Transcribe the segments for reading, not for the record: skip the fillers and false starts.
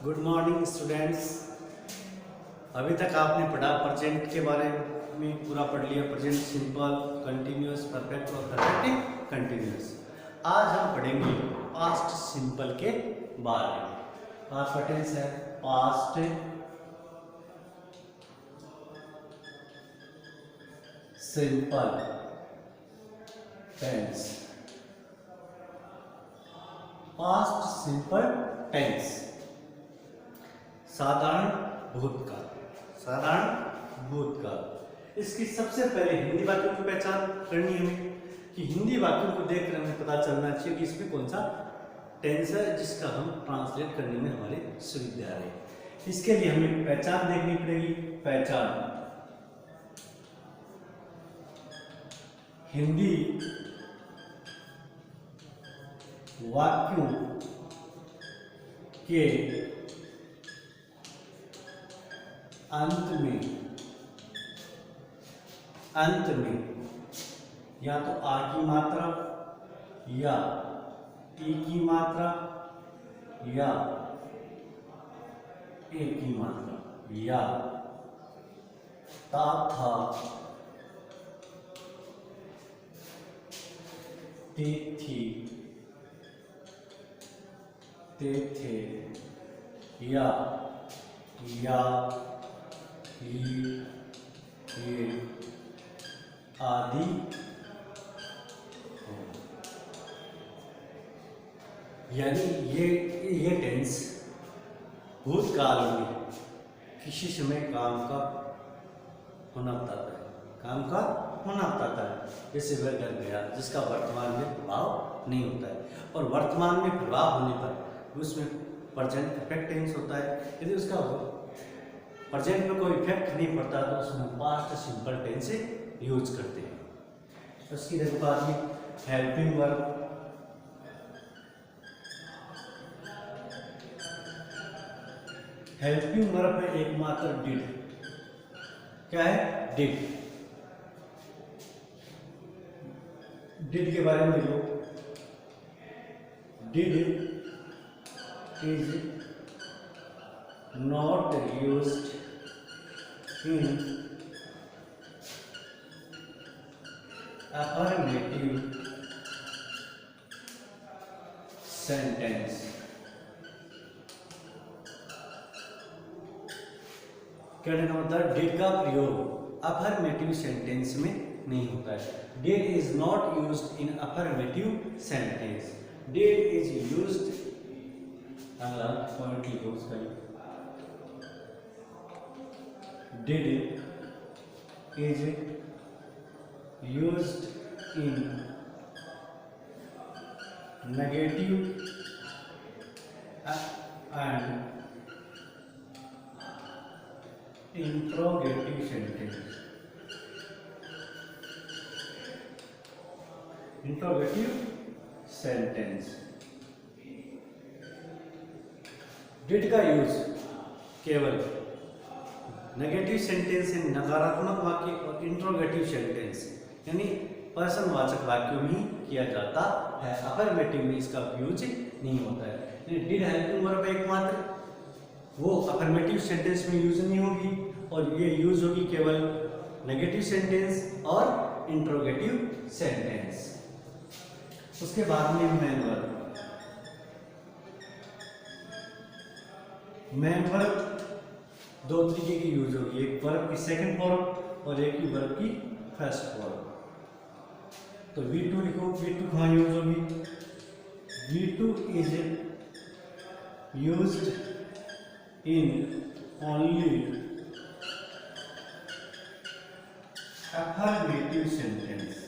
Good morning students. अभी तक आपने पढ़ा प्रेजेंट के बारे में, पूरा पढ़ लिया। प्रेजेंट सिंपल, कंटिन्यूअस, परफेक्ट और परफेक्ट कंटिन्यूअस। आज हम पढ़ेंगे पास्ट सिंपल के बारे में। पास्ट का टेंस है past simple tense. Past simple tense साधारण भूतकाल। साधारण भूतकाल। इसकी सबसे पहले हिंदी वाक्यों की पहचान करनी है हमें कि हिंदी वाक्यों को देखकर हमें पता चलना चाहिए कि इसमें कौन सा टेंस है जिसका हम ट्रांसलेट करने में हमारी सुविधा रहे। इसके लिए हमें पहचान देखनी पड़ेगी। पहचान हिंदी वाक्यों के अंत में या तो आ की मात्रा या टी की मात्रा या ए की मात्रा या ता था ते थी ते थे या ये आदि हो। यानी ये टेंस भूतकाल में किसी समय काम का होना बताता है। काम का होना बताता है। जैसे वह डर गया, जिसका वर्तमान में प्रभाव नहीं होता है, और वर्तमान में प्रभाव होने पर उसमें प्रेजेंट परफेक्ट टेंस होता है। यदि उसका प्रेजेंट में कोई इफेक्ट नहीं पड़ता तो उसमें पास्ट सिंपल टेंस से यूज करते हैं। उसकी बात में हेल्पिंग वर्ब। हेल्पिंग वर्ब में एकमात्र डिड। क्या है? डिड। डिड के बारे में देखो। Did is not used in affirmative sentence। कहने का मतलब डिड का प्रयोग अफर्मेटिव सेंटेंस में नहीं होता है। Did is not used in affirmative sentence. Did is used, अगला पॉइंट लिखो उसका। Did is used in negative and interrogative sentence। Interrogative sentence। Did का यूज केवल नेगेटिव सेंटेंस है, नकारात्मक वाक्य, और इंट्रोगेटिव सेंटेंस यानी प्रश्नवाचक वाक्यों में ही किया जाता है। अफर्मेटिव में इसका यूज नहीं होता है। डिड हेल्पिंग वर्ब एकमात्र, वो अफर्मेटिव सेंटेंस में यूज नहीं होगी, और ये यूज होगी केवल नेगेटिव सेंटेंस और इंट्रोगेटिव सेंटेंस। उसके बाद में मैन वर्ब। मैन वर्ब दो तरीके की यूज होगी, एक वर्ब की सेकंड फॉर्म और एक की वर्ब की फर्स्ट फॉर्म। तो V2 लिखो। V2 कहाँ यूज होगी? V2 is used in only affirmative sentence.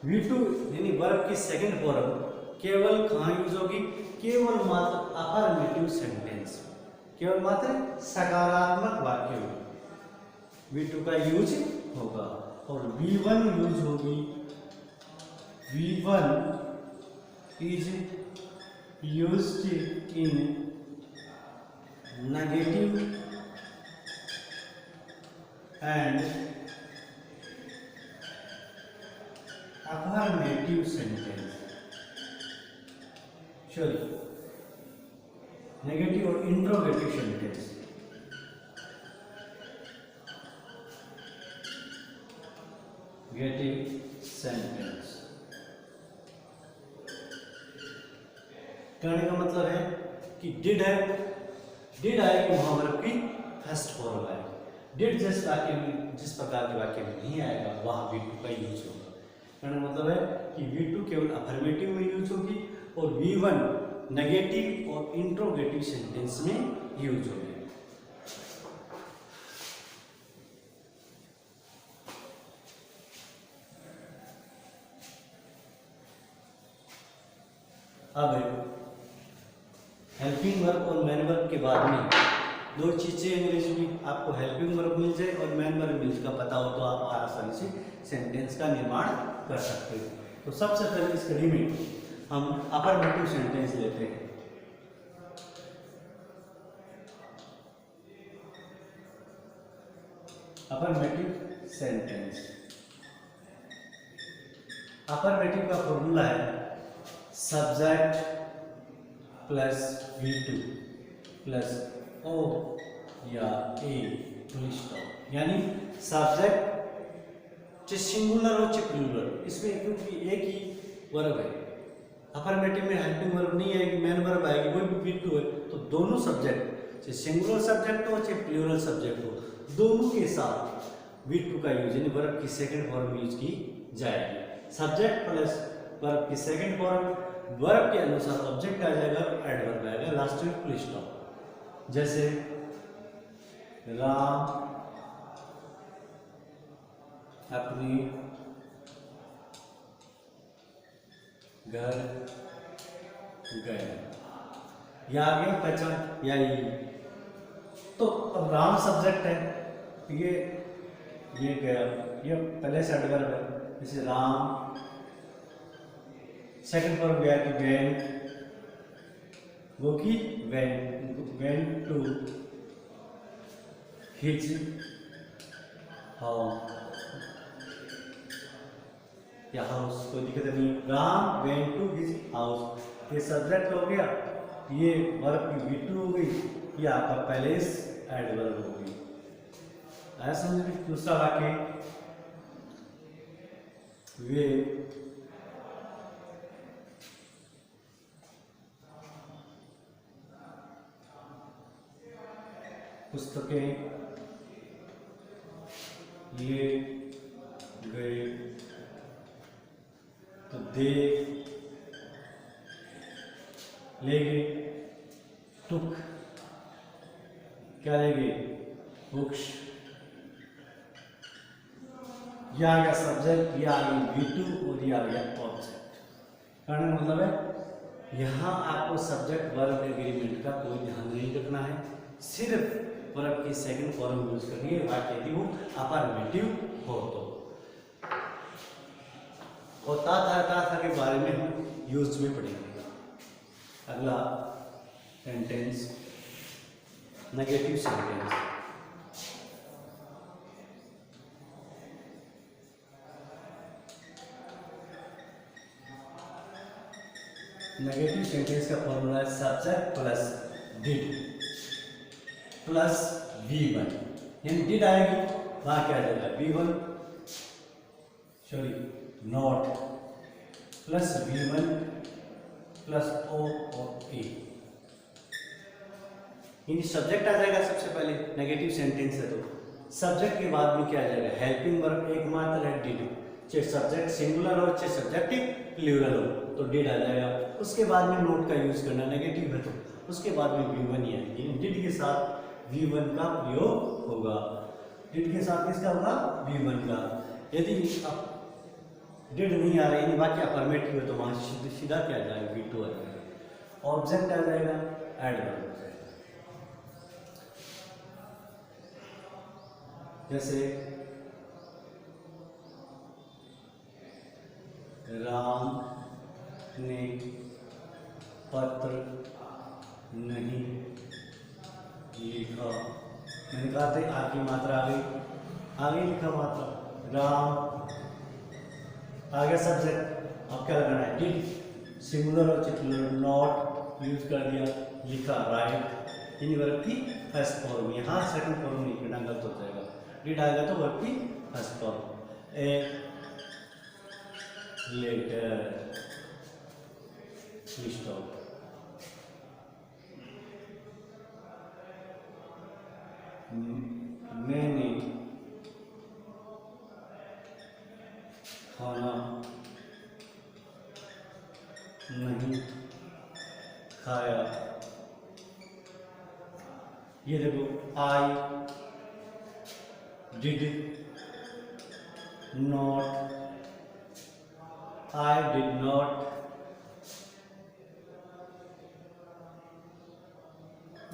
V2 यानी वर्ब की सेकंड फॉर्म केवल कहाँ यूज होगी? केवल मात्र अफर्मेटिव सेंटेंस, केवल मात्र सकारात्मक वाक्य में V2 का यूज होगा। और V1 यूज होगी। V1 is used in negative and affirmative sentence, sorry, negative और interrogative sentence. Negative sentence कहने का मतलब है कि डिड है, डिड आएगी वहां वर्ब की फर्स्ट फॉर्म आएगी. डिड जिस वाक्य में, जिस प्रकार के वाक्य में नहीं आएगा वहां V2 का यूज होगा. कहने का मतलब है कि V2 केवल अफर्मेटिव में यूज होगी और V1 नेगेटिव और इंट्रोगेटिव सेंटेंस में यूज होगी. अब हेल्पिंग वर्ब और मैन वर्ब के बाद में दो चीजें अंग्रेजी में आपको हेल्पिंग वर्ब मिल जाए और मैन वर्ब मिल का पता हो तो आप आसानी से सेंटेंस का निर्माण कर सकते हो. तो सबसे पहले इस कड़ी में हम अफर्मेटिव सेंटेंस लेते हैं. अफर्मेटिव सेंटेंस, अफर्मेटिव का फॉर्मूला है subject plus V2 plus O या A फुल स्टॉप. यानी सब्जेक्ट चाहे सिंगुलर हो चाहे प्लूरल, इसमें क्योंकि एक ही वर्ब है. अफर्मेटिव में हेल्पिंग वर्ब नहीं आएगी, मैन वर्ब आएगी, वो भी V2 है. तो दोनों सब्जेक्ट चाहे सिंगुलर सब्जेक्ट हो चाहे प्लूरल सब्जेक्ट हो, दोनों के साथ V2 का यूज यानी वर्ब की सेकंड फॉर्म यूज की जाएगी. सब्जेक्ट प्लस वर्ब की सेकंड फॉर्म, वर्ब के अनुसार ऑब्जेक्ट आ जाएगा, एडवर्ब आएगा, लास्ट में फुल स्टॉप. जैसे राम अपने घर गए, या आ गया पहचान या ये. तो अब राम सब्जेक्ट है, ये गया, ये पहले से एडवर्ब है. जैसे राम सेकंड फॉर्म गया कि वेंट, वो की वेंट टू हिज हाउस या हाउस, कोई दिक्कत नहीं. Ram went to his house, ये सब्जेक्ट हो गया, ये वर्ब की V2 हो गई, ये आपका पहले एडवर्ब हो गई. आया समझ में? दूसरा वाक्य वे पुस्तकें लिए गए, तो दे ले गए, टुक क्या ले गए, बुक्स. यह आ गया सब्जेक्ट, यह आ गई V2 और यह आ गया ऑब्जेक्ट. कहने का मतलब है यहाँ आपको सब्जेक्ट वर्ब एग्रीमेंट का कोई ध्यान नहीं रखना है, सिर्फ वर्ब की सेकंड फॉर्म यूज करनी है वाक्य यदि वो अफर्मेटिव हो तो. और था के बारे में हम यूज में पढ़ेंगे. अगला sentence negative sentence. Negative sentence का फॉर्मूला है subject plus did plus V1. यानी डिड आएगी वहां क्या आ जाएगा V1 sorry not plus V1 plus O और A. यानी सब्जेक्ट आ जाएगा सबसे पहले, नेगेटिव सेंटेंस है तो सब्जेक्ट के बाद में क्या आ जाएगा, हेल्पिंग वर्ब एकमात्र है डिड, चाहे सब्जेक्ट सिंगुलर हो चाहे सब्जेक्ट प्लूरल हो तो डिड आ जाएगा. उसके बाद में नोट का यूज करना, नेगेटिव है तो उसके बाद में V1 ही आएगी. डिड के साथ V1 का प्रयोग होगा. डिड के साथ किसका होगा, V1 का. यदि अब डिड नहीं आ रहा यानी वाक्य अफर्मेटिव है तो वहां सीधा क्या आ जाएगा, V2 आ जाएगा, ऑब्जेक्ट आ जाएगा, एडवर्ब आ जाएगा. जैसे राम ने पत्र नहीं लिखा. मैंने कहा था आपकी मात्रा आ गई लिखा मात्रा. राम आ गया सब्जेक्ट। अब क्या लगाना है, डिड, सिंगुलर और प्लूरल, नॉट यूज कर दिया, लिखा राइट, इन वर्ब की फर्स्ट फॉर्म। यहाँ सेकंड फॉर्म नहीं करना, गलत हो जाएगा। डिड आएगा तो वर्ब की first form. A letter, stop. मैंने खाना नहीं खाया। ये देखो, I did not, I did not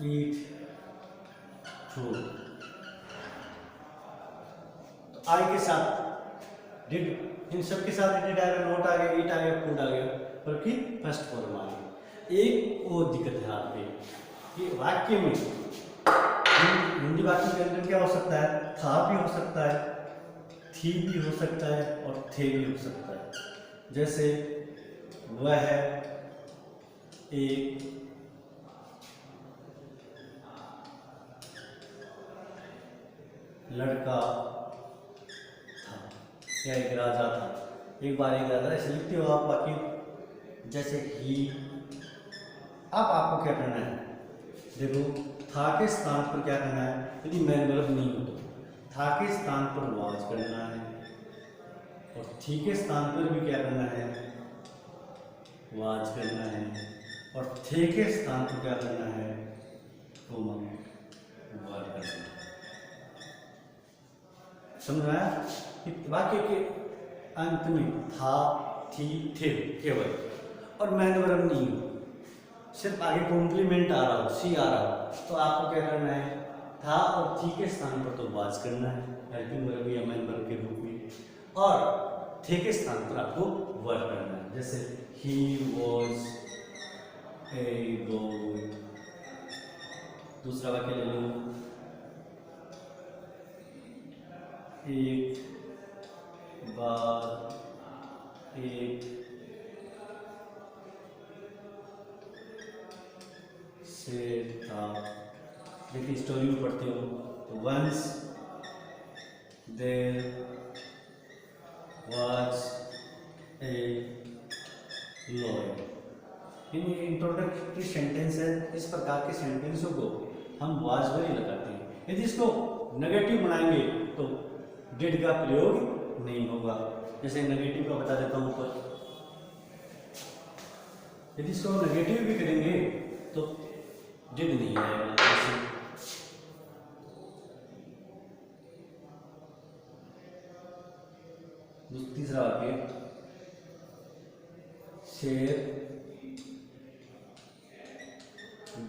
eat food. तो आई के साथ डिड, इन सब के साथ डिड आएगा, नॉट आ गया, ईट आ गया, फूड आ गया, पर फिर फर्स्ट फॉर्म आ गई। एक और दिक्कत है यहाँ पे कि वाक्य में, हिंदी वाक्य के अंदर क्या हो सकता है, था भी हो सकता है, थी भी हो सकता है और थे भी हो सकता है। जैसे वह एक लड़का था या एक राजा था। एक बार एक राजा, ऐसे लिखते हो आप बाकी, जैसे ही। अब आपको क्या करना है, देखो था के स्थान पर क्या करना है, यदि मैन वर्ब नहीं हो तो था के स्थान पर वाज करना है, और थी के स्थान पर भी क्या करना है, वाज करना है, और थे के स्थान पर क्या करना है, कोमा वर्ब करना है। समझ में आया कि वाक्य के अंत में था, थी, थे केवल, और मैन वर्ब नहीं हो, सिर्फ आगे कॉम्प्लीमेंट आ रहा हो, सी आ रहा हो, तो आपको क्या करना है, था और थी के स्थान पर तो वाज करना है हेल्पिंग वर्ब या मैन वर्ब के रूप में, और थे के स्थान पर आपको वर्ब करना है। जैसे ही वॉज ए बॉय। दूसरा वाक्य ले लो, एक बार एक शेर था। देखिए स्टोरी में पढ़ते हो तो once there was a lion. इन इंट्रोडक्टरी सेंटेंस है, इस प्रकार के सेंटेंसों को हम वाज पर ही लगाते हैं। यदि इसको नेगेटिव बनाएंगे तो डिड का प्रयोग नहीं होगा। जैसे नेगेटिव का बता देता हूं ऊपर, यदि इसको नेगेटिव भी करेंगे तो डिड नहीं आएगा। तीसरा वाक्य, शेर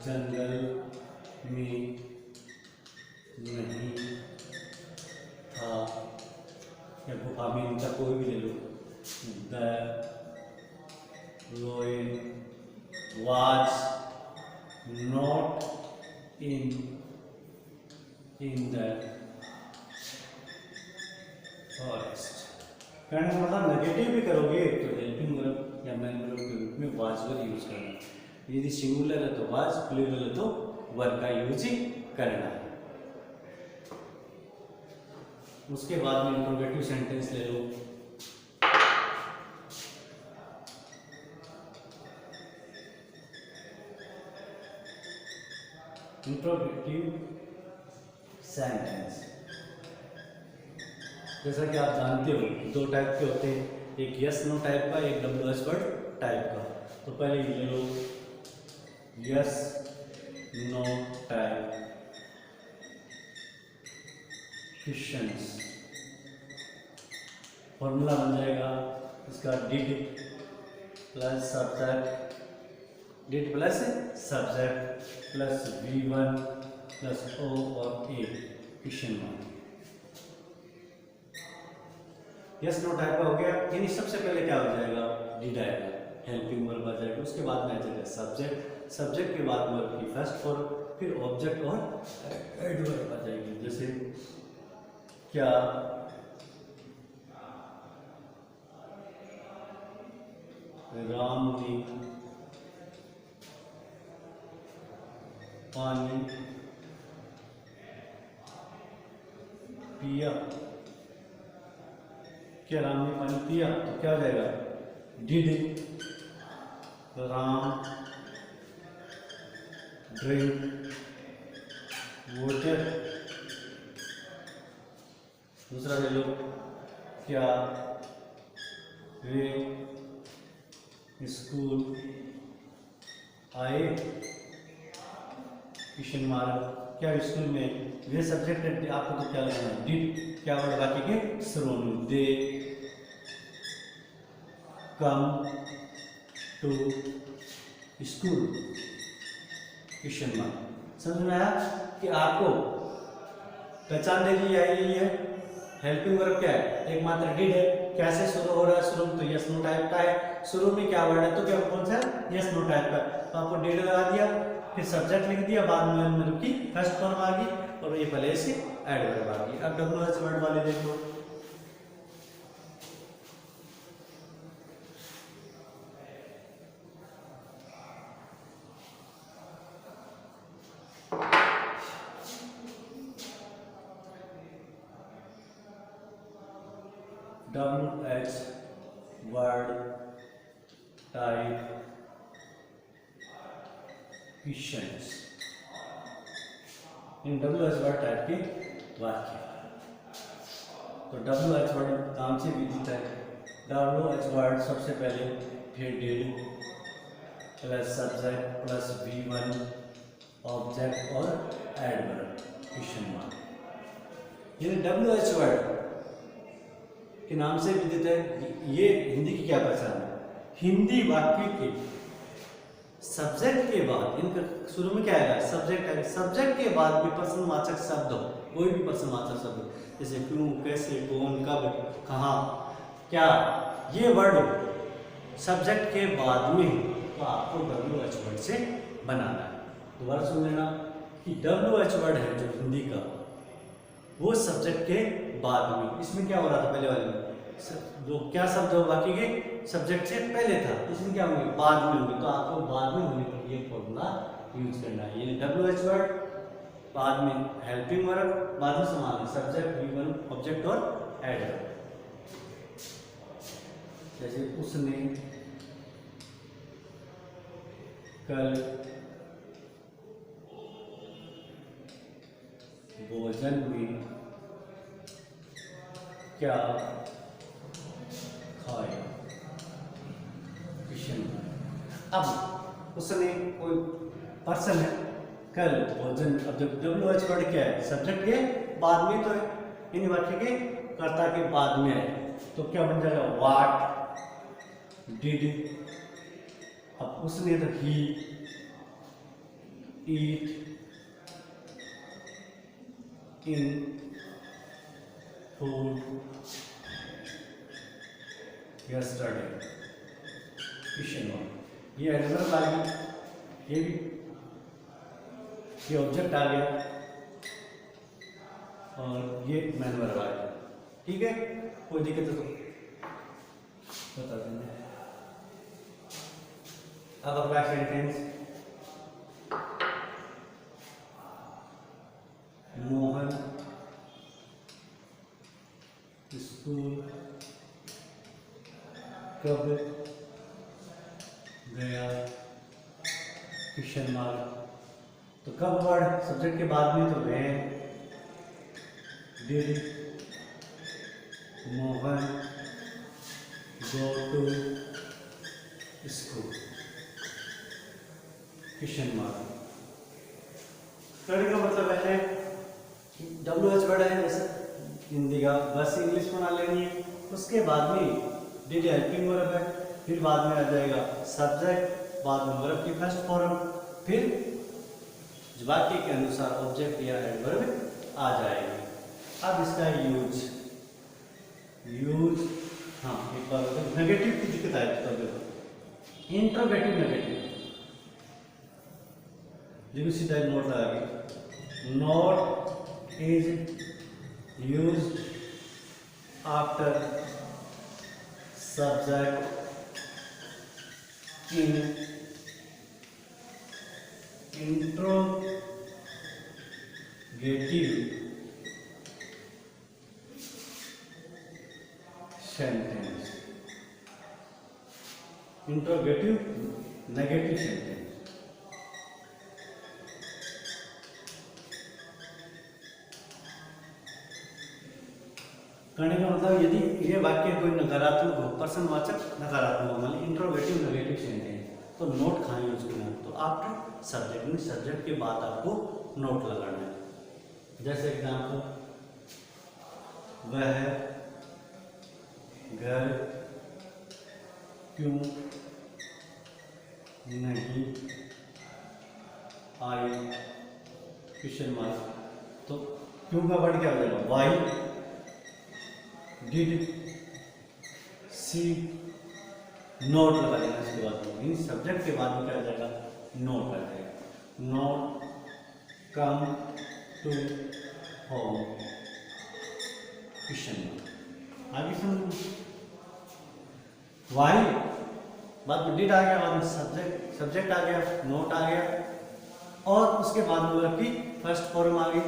जंगल में नहीं था, या गुफा में, इनका कोई भी ले लो। The lion was not in the forest. कहने का मतलब नेगेटिव भी करोगे तो हेल्पिंग वर्ब या मैन वर्ब के रूप में वाज वर्ब यूज करना। यदि सिंगुलर है तो वाज, प्लूरल है तो वर्ब का यूज ही करना है। उसके बाद में इंट्रोगेटिव सेंटेंस ले लो। इंट्रोगेटिव सेंटेंस, जैसा कि आप जानते हो दो टाइप के होते हैं, एक यस नो टाइप का, एक WS वर्ड टाइप का। तो पहले ले लो yes no type questions. Formula बन जाएगा इसका, did plus subject, did plus subject plus V1 plus O और A question mark. Yes no type का हो गया। यानी सबसे पहले क्या हो जाएगा, डिड आएगा, हेल्पिंग वर्ब आ जाएगा, उसके बाद में आ जाएगा सब्जेक्ट, सब्जेक्ट के बाद वर्ब की फर्स्ट फॉर्म, फिर ऑब्जेक्ट और एडवर्ब आ जाएगी। जैसे क्या राम ने पानी पिया। क्या राम ने पानी पिया? तो क्या हो जाएगा? Did Ram drink water. दूसरा ले लो, क्या वे स्कूल आए? Question mark. क्या स्कूल में? वे सब्जेक्ट है, आपको तो क्या लेना है? डिड क्या वर्ड बाकी के शुरू में? They come to school question mark. समझ में आया कि आपको पहचान देगी यही है। हेल्पिंग वर्ब क्या है? एक मात्र डिड है। कैसे शुरू हो रहा है? शुरू में तो यस नो टाइप का है। शुरू में क्या वर्ड है? तो क्या कौन सा? यस नो टाइप का। तो आपको डिड लगा दिया, फिर सब्जेक्ट लिख दिया, बाद में मतलब की फर्स्ट फॉर्म आ गई और ये पहले से एडवर्ब आ गई। अब डब्ल्यूएच वर्ड वाले देखो। WH word type questions. इन WH वर्ड टाइप के वाक्य। तो WH वर्ड काम से विदित है। WH वर्ड सबसे पहले फिर did plus subject plus V1 object और एडवर्ब क्वेश्चन मार्क। ये WH वर्ड के नाम से विदित है। ये हिंदी की क्या पहचान है? हिंदी वाक्य के सब्जेक्ट के बाद, इनका शुरू में क्या आएगा? सब्जेक्ट आएगा। सब्जेक्ट के बाद विप्रश्नवाचक शब्द हो, कोई भी प्रश्नवाचक शब्द जैसे क्यों, कैसे, कौन, कब, कहाँ, क्या, ये वर्ड सब्जेक्ट के बाद में तो आपको WH वर्ड से बनाना है। दोबारा सुन लेना कि WH वर्ड है जो हिंदी का, वो सब्जेक्ट के बाद में। इसमें क्या हो रहा था पहले वाले में? जो क्या शब्द हो बाकी के सब्जेक्ट से पहले था, इसमें क्या होंगे? बाद में होंगे। तो आपको बाद में होने पर ये फॉर्मूला यूज करना है। ये WH वर्ड बाद में हेल्पिंग वर्ब, बाद में समान है सब्जेक्ट V1 ऑब्जेक्ट और एडवर्ब। जैसे उसने कल भोजन में क्या खाया? क्वेश्चन। अब उसने कोई पर्सन है, कल भोजन। अब जब WH वर्ड क्या है? सब्जेक्ट के बाद में तो है, इन वाक्य के कर्ता के बाद में है, तो क्या बन जाएगा? What did. अब उसने तो he eat in food yesterday question mark. ये एडवर्ब आ गया, ये भी ये ऑब्जेक्ट आ गया और ये मैन वर्ब आ गया। ठीक है, कोई दिक्कत है तो बता देंगे। अब अगला सेंटेंस, मोहन स्कूल कब गया? Question mark. तो कब वर्ड सब्जेक्ट के बाद में तो when did Mohan go to school question mark. Third का मतलब है WH वर्ड है जैसे हिंदी का, बस इंग्लिश बना लेनी है। उसके बाद में डिड हेल्पिंग वर्ब है, फिर बाद में आ जाएगा सब्जेक्ट, बाद में वर्ब की फर्स्ट फॉर्म, फिर वाक्य के अनुसार ऑब्जेक्ट या एडवर्ब आ जाएगी। अब इसका यूज हाँ एक बार नेगेटिव की दिक्कत आए तो देखो इंट्रोगेटिव नेगेटिव देखो सीधा नोट लगा के not is used after subject interrogative sentence, interrogative negative sentence. कहने का मतलब यदि ये वाक्य कोई नकारात्मक हो, प्रश्नवाचक नकारात्मक हो, मान इंट्रोगेटिव नेगेटिव सेंटेंस, तो नोट खाएं उसके नाम। तो आफ्टर सब्जेक्ट में सब्जेक्ट के बाद आपको नोट लगाना है। जैसे एग्जाम्पल, वह घर क्यों नहीं आई, क्वेश्चन मार्क। तो क्यों का वर्ड क्या हो जाएगा, वाई डिड सी नोट लगा देना इसके बाद। इन सब्जेक्ट के बाद में क्या हो जाएगा, नोट आ जाएगा। Not come to home, question mark. आगे समझो, वाई बाद में डिड आ गया, बाद में सब्जेक्ट आ गया, नोट आ गया, और उसके बाद में वर्ब की फर्स्ट फॉर्म आ गई।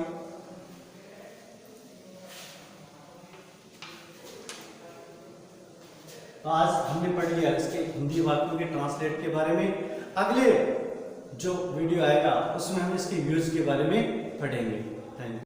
तो आज हमने पढ़ लिया इसके हिंदी वाक्यों के ट्रांसलेट के बारे में। अगले जो वीडियो आएगा उसमें हम इसके यूज के बारे में पढ़ेंगे। Thank you.